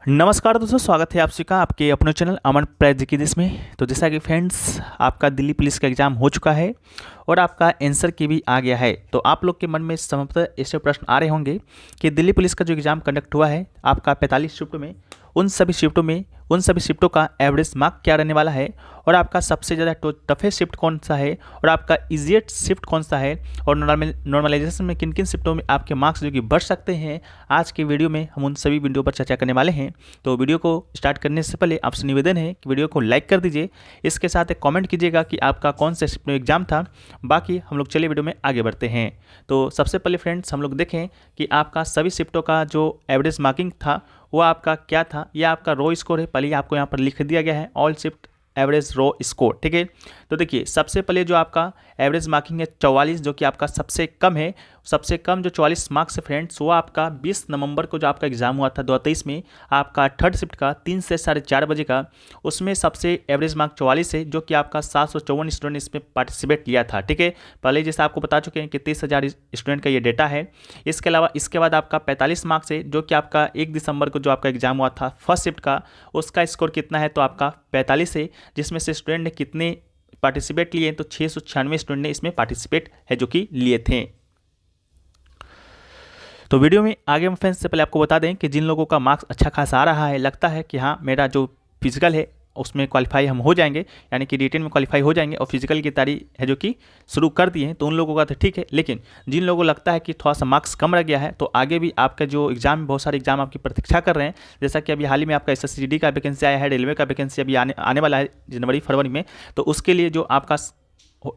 नमस्कार दोस्तों, स्वागत है आप सभी का आपके अपने चैनल अमन प्रेजुकेशन में। तो जैसा कि फ्रेंड्स, आपका दिल्ली पुलिस का एग्ज़ाम हो चुका है और आपका आंसर की भी आ गया है। तो आप लोग के मन में संभवतः ऐसे प्रश्न आ रहे होंगे कि दिल्ली पुलिस का जो एग्ज़ाम कंडक्ट हुआ है आपका 45 शिफ्टों में, उन सभी शिफ्टों का एवरेज मार्क क्या रहने वाला है, और आपका सबसे ज़्यादा टफेस्ट शिफ्ट कौन सा है, और आपका इजीएस्ट शिफ्ट कौन सा है, और नॉर्मलाइजेशन में किन किन शिफ्टों में आपके मार्क्स जो कि बढ़ सकते हैं। आज के वीडियो में हम उन सभी वीडियो पर चर्चा करने वाले हैं। तो वीडियो को स्टार्ट करने से पहले आपसे निवेदन है कि वीडियो को लाइक कर दीजिए, इसके साथ एक कॉमेंट कीजिएगा कि आपका कौन सा शिफ्ट में एग्जाम था। बाकी हम लोग चलिए वीडियो में आगे बढ़ते हैं। तो सबसे पहले फ्रेंड्स, हम लोग देखें कि आपका सभी शिफ्टों का जो एवरेज मार्किंग था वो आपका क्या था। यह आपका रो स्कोर है, पहले आपको यहाँ पर लिख दिया गया है ऑल शिफ्ट एवरेज रो स्कोर, ठीक है। तो देखिए, सबसे पहले जो आपका एवरेज मार्किंग है 44, जो कि आपका सबसे कम है। सबसे कम जो 44 मार्क्स है फ्रेंड्स, वो आपका 20 नवंबर को जो आपका एग्जाम हुआ था 2023 में, आपका थर्ड शिफ्ट का 3 से 4:30 बजे का, उसमें सबसे एवरेज मार्क 44 है, जो कि आपका 754 स्टूडेंट ने इसमें पार्टिसिपेट किया था, ठीक है। पहले जैसे आपको बता चुके हैं कि 30,000 स्टूडेंट का ये डेटा है। इसके अलावा इसके बाद आपका 45 मार्क्स है, जो कि आपका 1 दिसंबर को जो आपका एग्जाम हुआ था फर्स्ट शिफ्ट का, उसका स्कोर कितना है तो आपका 45 है। जिसमें से स्टूडेंट ने कितने पार्टिसिपेट लिए, तो 696 स्टूडेंट ने इसमें पार्टिसिपेट है जो कि लिए थे। तो वीडियो में आगे हम फ्रेंड्स से पहले आपको बता दें कि जिन लोगों का मार्क्स अच्छा खासा आ रहा है, लगता है कि हाँ मेरा जो फिजिकल है उसमें क्वालिफाई हम हो जाएंगे, यानी कि रिटेन में क्वालिफाई हो जाएंगे, और फिजिकल की तैयारी है जो कि शुरू कर दिए हैं, तो उन लोगों का तो ठीक है। लेकिन जिन लोगों को लगता है कि थोड़ा सा मार्क्स कम रह गया है, तो आगे भी आपका जो एग्जाम, बहुत सारे एग्जाम आपकी प्रतीक्षा कर रहे हैं। जैसा कि अभी हाल ही में आपका SSCGD का वैकेंसी आया है, रेलवे का वैकेंसी अभी आने वाला है जनवरी फरवरी में। तो उसके लिए जो आपका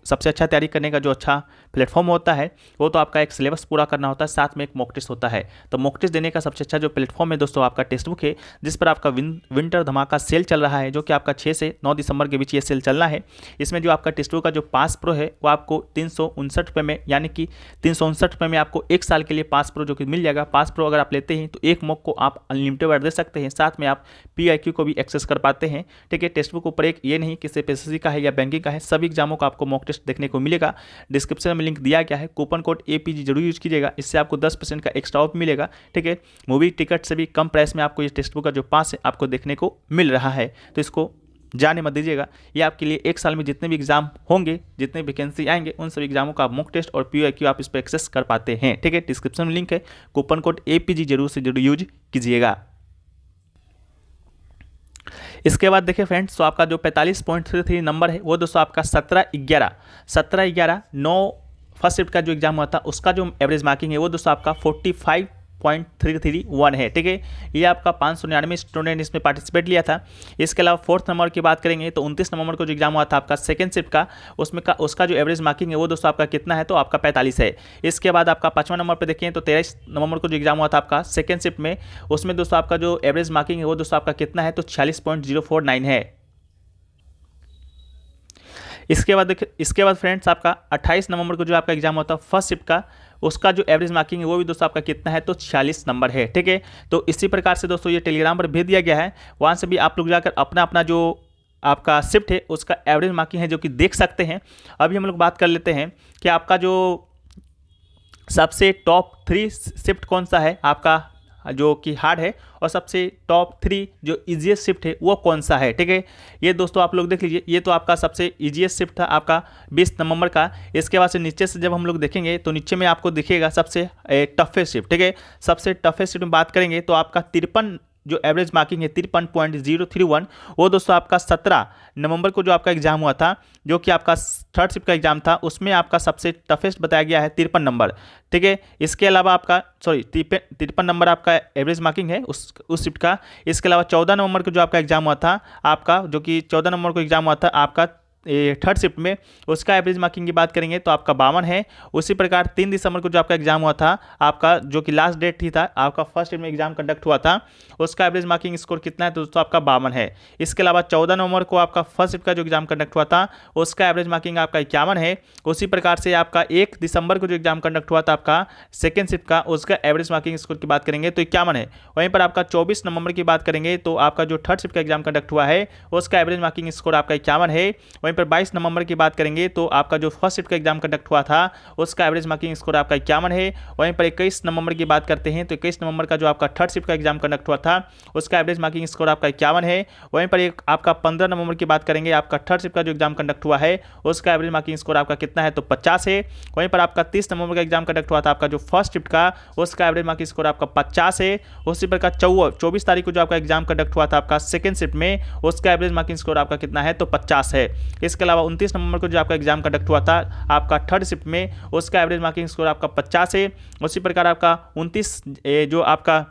सबसे अच्छा तैयारी करने का जो अच्छा प्लेटफॉर्म होता है, वो तो आपका एक सिलेबस पूरा करना होता है, साथ में एक मॉक टेस्ट होता है। तो मॉक टेस्ट देने का सबसे अच्छा जो प्लेटफॉर्म है दोस्तों, आपका टेक्स्ट बुक है, जिस पर आपका विंटर धमाका सेल चल रहा है, जो कि आपका 6 से 9 दिसंबर के बीच ये सेल चलना है। इसमें जो आपका टेक्स्ट बुक का जो पास प्रो है, वो आपको 359 रुपये में, यानी कि 359 रुपये में आपको 1 साल के लिए पास प्रो जो कि मिल जाएगा। पास प्रो अगर आप लेते हैं तो एक मॉक को आप अनलिमिटेड बार दे सकते हैं, साथ में आप PIQ को भी एक्सेस कर पाते हैं, ठीक है। टेक्स्ट बुक ऊपर एक ये नहीं कि सिर्फ SSC का है या बैंकिंग का है, सभी एग्जामों का आपको मॉक टेस्ट देखने को मिलेगा। डिस्क्रिप्शन में लिंक दिया गया है, कूपन कोड APG जरूर यूज कीजिएगा, इससे आपको 10% का एक्स्ट्रा ऑफ मिलेगा, ठीक है। मूवी टिकट से भी कम प्राइस में आपको ये टेक्स्ट बुक का जो पास है आपको देखने को मिल रहा है, तो इसको जाने मत दीजिएगा। ये आपके लिए 1 साल में जितने भी एग्जाम होंगे, जितने वैकेंसी आएंगे, उन सभी एग्जामों का मॉक टेस्ट और PIQ आप इस पर एक्सेस कर पाते हैं, ठीक है। डिस्क्रिप्शन में लिंक है, कूपन कोड APG जरूर से जरूर यूज कीजिएगा। इसके बाद देखिए फ्रेंड्स, तो आपका जो 45.33 नंबर है, वो दोस्तों आपका 17/11 9 फर्स्ट शिफ्ट का जो एग्जाम हुआ था, उसका जो एवरेज मार्किंग है वो दोस्तों आपका 45.331 है, ठीक है। ये आपका 599 स्टूडेंट इसमें पार्टिसिपेट लिया था। इसके अलावा फोर्थ नंबर की बात करेंगे तो 29 नवंबर को जो एग्जाम हुआ था आपका सेकंड शिफ्ट का, उसका जो एवरेज मार्किंग है वो दोस्तों आपका कितना है तो आपका 45 है। इसके बाद आपका 5वां नंबर पर देखें तो 23 नवंबर को जो एग्जाम हुआ था आपका सेकंड शिफ्ट में, उसमें दोस्तों आपका जो एवरेज मार्किंग है वो दोस्तों आपका कितना है तो 46.049 है। इसके बाद फ्रेंड्स, आपका 28 नवंबर को जो आपका एग्जाम होता है फर्स्ट शिफ्ट का, उसका जो एवरेज मार्किंग है वो भी दोस्तों आपका कितना है तो 46 नंबर है, ठीक है। तो इसी प्रकार से दोस्तों ये टेलीग्राम पर भेज दिया गया है, वहाँ से भी आप लोग जाकर अपना अपना जो आपका शिफ्ट है उसका एवरेज मार्किंग है जो कि देख सकते हैं। अभी हम लोग बात कर लेते हैं कि आपका जो सबसे टॉप 3 शिफ्ट कौन सा है आपका जो कि हार्ड है, और सबसे टॉप 3 जो इजीएस्ट शिफ्ट है वो कौन सा है, ठीक है। ये दोस्तों आप लोग देख लीजिए, ये तो आपका सबसे इजीएस्ट शिफ्ट था आपका 20 नवंबर का। इसके बाद से नीचे से जब हम लोग देखेंगे तो नीचे में आपको दिखेगा सबसे टफेस्ट शिफ्ट, ठीक है। सबसे टफेस्ट शिफ्ट में बात करेंगे तो आपका 53 जो एवरेज मार्किंग है 53.031, वो दोस्तों आपका 17 नवंबर को जो आपका एग्जाम हुआ था, जो कि आपका थर्ड शिफ्ट का एग्जाम था, उसमें आपका सबसे टफेस्ट बताया गया है 53 नंबर, ठीक है। इसके अलावा आपका 53 नंबर आपका एवरेज मार्किंग है उस शिफ्ट का। इसके अलावा 14 नवंबर को जो आपका एग्जाम हुआ था आपका, जो कि 14 नवंबर को एग्जाम हुआ था आपका थर्ड शिफ्ट में, उसका एवरेज मार्किंग की बात करेंगे तो आपका 52 है। उसी प्रकार 3 दिसंबर को जो आपका एग्जाम हुआ था आपका, जो कि लास्ट डेट ही था आपका फर्स्ट शिफ्ट में एग्जाम कंडक्ट हुआ था, उसका एवरेज मार्किंग स्कोर कितना है तो दोस्तों आपका 52 है। इसके अलावा 14 नवंबर को आपका फर्स्ट शिफ्ट का जो एग्जाम कंडक्ट हुआ था उसका एवरेज मार्किंग आपका 51 है। उसी प्रकार से आपका 1 दिसंबर को जो एग्जाम कंडक्ट हुआ था आपका सेकेंड शिफ्ट का, उसका एवरेज मार्किंग स्कोर की बात करेंगे तो 51 है। वहीं पर आपका 24 नवंबर की बात करेंगे तो आपका जो थर्ड शिफ्ट का एग्जाम कंडक्ट हुआ है उसका एवरेज मार्किंग स्कोर आपका 51 है। वहीं पर 22 नवंबर की बात करेंगे तो आपका जो फर्स्ट शिफ्ट का एग्जाम कंडक्ट हुआ था उसका एवरेज मार्किंग स्कोर आपका 51 है। वहीं पर 21 नवंबर की बात करते हैं तो 21 नवंबर का जो आपका थर्ड शिफ्ट का एग्जाम कंडक्ट हुआ था उसका एवरेज मार्किंग स्कोर आपका 51 है। वहीं पर एक आपका 15 नवंबर की बात करेंगे, आपका थर्ड शिफ्ट का जो एग्जाम कंडक्ट हुआ है उसका एवरेज मार्किंग स्कोर आपका कितना है तो 50 है। वहीं पर आपका 30 नवंबर का एग्जाम कंडक्ट हुआ था आपका जो फर्स्ट शिफ्ट का उसका एवरेज मार्किंग स्कोर आपका 50 है। उसी प्रकार 24 तारीख को जो आपका एग्जाम कंडक्ट हुआ था आपका सेकंड शिफ्ट में उसका एवरेज मार्किंग स्कोर आपका कितना है तो 50 है। इसके अलावा 29 नवंबर को जो आपका एग्जाम कंडक्ट हुआ था आपका थर्ड शिफ्ट में उसका एवरेज मार्किंग स्कोर आपका 50 है। उसी प्रकार आपका 29 जो आपका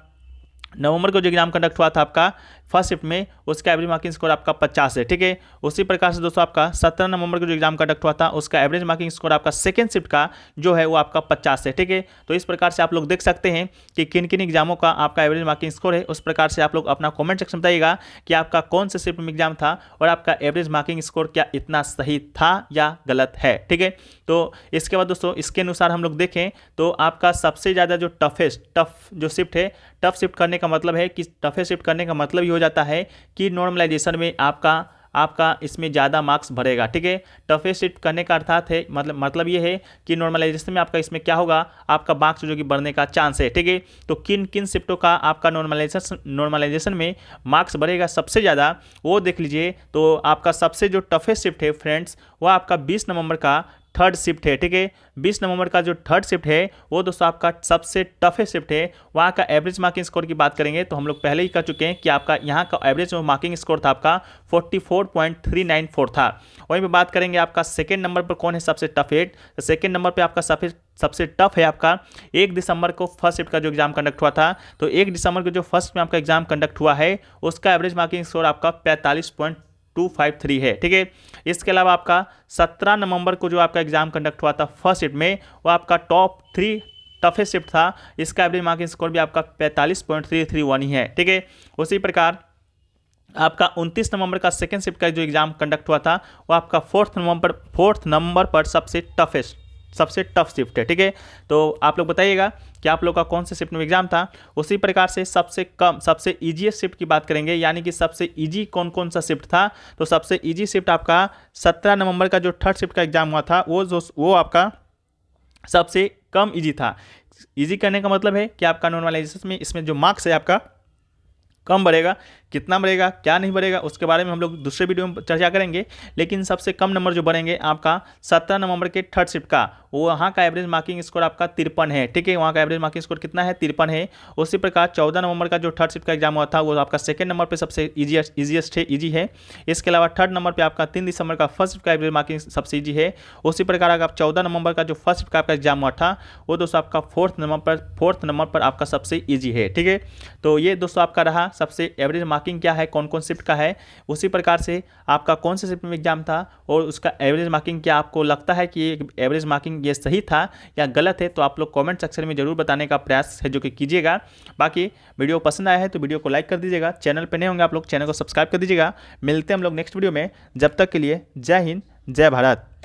नवंबर को जो एग्जाम कंडक्ट हुआ था आपका फर्स्ट शिफ्ट में उसका एवरेज मार्किंग स्कोर आपका 50 है, ठीक है। उसी प्रकार से दोस्तों आपका 17 नवंबर को जो एग्जाम कंडक्ट हुआ था उसका एवरेज मार्किंग स्कोर आपका सेकंड शिफ्ट का जो है वो आपका 50 है, ठीक है। तो इस प्रकार से आप लोग देख सकते हैं कि किन किन एग्जामों का आपका एवरेज मार्किंग स्कोर है। उस प्रकार से आप लोग अपना कॉमेंट सेक्शन बताइएगा कि आपका कौन से शिफ्ट में एग्जाम था और आपका एवरेज मार्किंग स्कोर क्या इतना सही था या गलत है, ठीक है। तो इसके बाद दोस्तों इसके अनुसार हम लोग देखें तो आपका सबसे ज़्यादा जो टफ जो शिफ्ट है, टफ शिफ्ट करने का मतलब है कि टफेस्ट शिफ्ट करने का मतलब ये हो जाता है कि नॉर्मलाइजेशन में आपका इसमें ज़्यादा मार्क्स भरेगा, ठीक है। टफेस्ट शिफ्ट करने का अर्थात है मतलब ये है कि नॉर्मलाइजेशन में आपका इसमें क्या होगा, आपका मार्क्स जो कि बढ़ने का चांस है, ठीक है। तो किन किन शिफ्टों का आपका नॉर्मलाइजेशन में मार्क्स बढ़ेगा सबसे ज़्यादा वो देख लीजिए। तो आपका सबसे जो टफेस्ट शिफ्ट है फ्रेंड्स वो आपका 20 नवंबर का थर्ड शिफ्ट है, ठीक है। 20 नवंबर का जो थर्ड शिफ्ट है वो दोस्तों आपका सबसे टफेस्ट शिफ्ट है। वहाँ का एवरेज मार्किंग स्कोर की बात करेंगे तो हम लोग पहले ही कर चुके हैं कि आपका यहाँ का एवरेज मार्किंग स्कोर था आपका 44.394 था। वहीं पे बात करेंगे आपका सेकेंड नंबर पर कौन है सबसे टफ है। सेकेंड नंबर पर आपका सबसे टफ है आपका 1 दिसंबर को फर्स्ट शिफ्ट का जो एग्जाम कंडक्ट हुआ था। तो 1 दिसंबर को जो फर्स्ट में आपका एग्जाम कंडक्ट हुआ है उसका एवरेज मार्किंग स्कोर आपका 45.253 है, ठीक है। इसके अलावा आपका 17 नवंबर को जो आपका एग्जाम कंडक्ट हुआ था फर्स्ट शिफ्ट में वो आपका टॉप 3 टफेस्ट शिफ्ट था। इसका एवरेज मार्किंग स्कोर भी आपका 45.331 ही है, ठीक है। उसी प्रकार आपका 29 नवंबर का सेकेंड शिफ्ट का जो एग्जाम कंडक्ट हुआ था वो आपका फोर्थ नंबर पर सबसे टफ शिफ्ट है, ठीक है। तो आप लोग बताइएगा कि आप लोग का कौन से शिफ्ट में एग्जाम था। उसी प्रकार से सबसे ईजीएस्ट शिफ्ट की बात करेंगे, यानी कि सबसे इजी कौन कौन सा शिफ्ट था। तो सबसे इजी शिफ्ट आपका 17 नवंबर का जो थर्ड शिफ्ट का एग्जाम हुआ था वो आपका सबसे कम इजी था। इजी करने का मतलब है कि आपका नॉर्मलाइजेशन में इसमें जो मार्क्स है आपका कम बढ़ेगा। कितना बढ़ेगा क्या नहीं बढ़ेगा उसके बारे में हम लोग दूसरे वीडियो में चर्चा करेंगे। लेकिन सबसे कम नंबर जो बढ़ेंगे आपका 17 नवंबर के थर्ड शिफ्ट का वहाँ का एवरेज मार्किंग स्कोर आपका 53 है, ठीक है। वहाँ का एवरेज मार्किंग स्कोर कितना है 53 है। उसी प्रकार 14 नवंबर का जो थर्ड शिफ्ट का एग्जाम हुआ था वो आपका सेकंड नंबर पर सबसे इजी है। इसके अलावा थर्ड नंबर पर आपका 3 दिसंबर का फर्स्ट शिफ्ट का एवरेज मार्किंग सबसे ईजी है। उसी प्रकार अगर आप 14 नवंबर का जो फर्स्ट शिफ्ट का आपका एग्जाम हुआ था वो दोस्तों आपका फोर्थ नंबर पर आपका सबसे ईजी है, ठीक है। तो ये दोस्तों आपका रहा सबसे एवरेज मार्किंग क्या है, कौन कौन शिफ्ट का है। उसी प्रकार से आपका कौन से शिफ्ट में एग्जाम था और उसका एवरेज मार्किंग क्या आपको लगता है कि एवरेज मार्किंग ये सही था या गलत है, तो आप लोग कमेंट सेक्शन में जरूर बताने का प्रयास है जो कि कीजिएगा। बाकी वीडियो पसंद आया है तो वीडियो को लाइक कर दीजिएगा। चैनल पर नए होंगे आप लोग चैनल को सब्सक्राइब कर दीजिएगा। मिलते हैं हम लोग नेक्स्ट वीडियो में। जब तक के लिए जय हिंद जय भारत।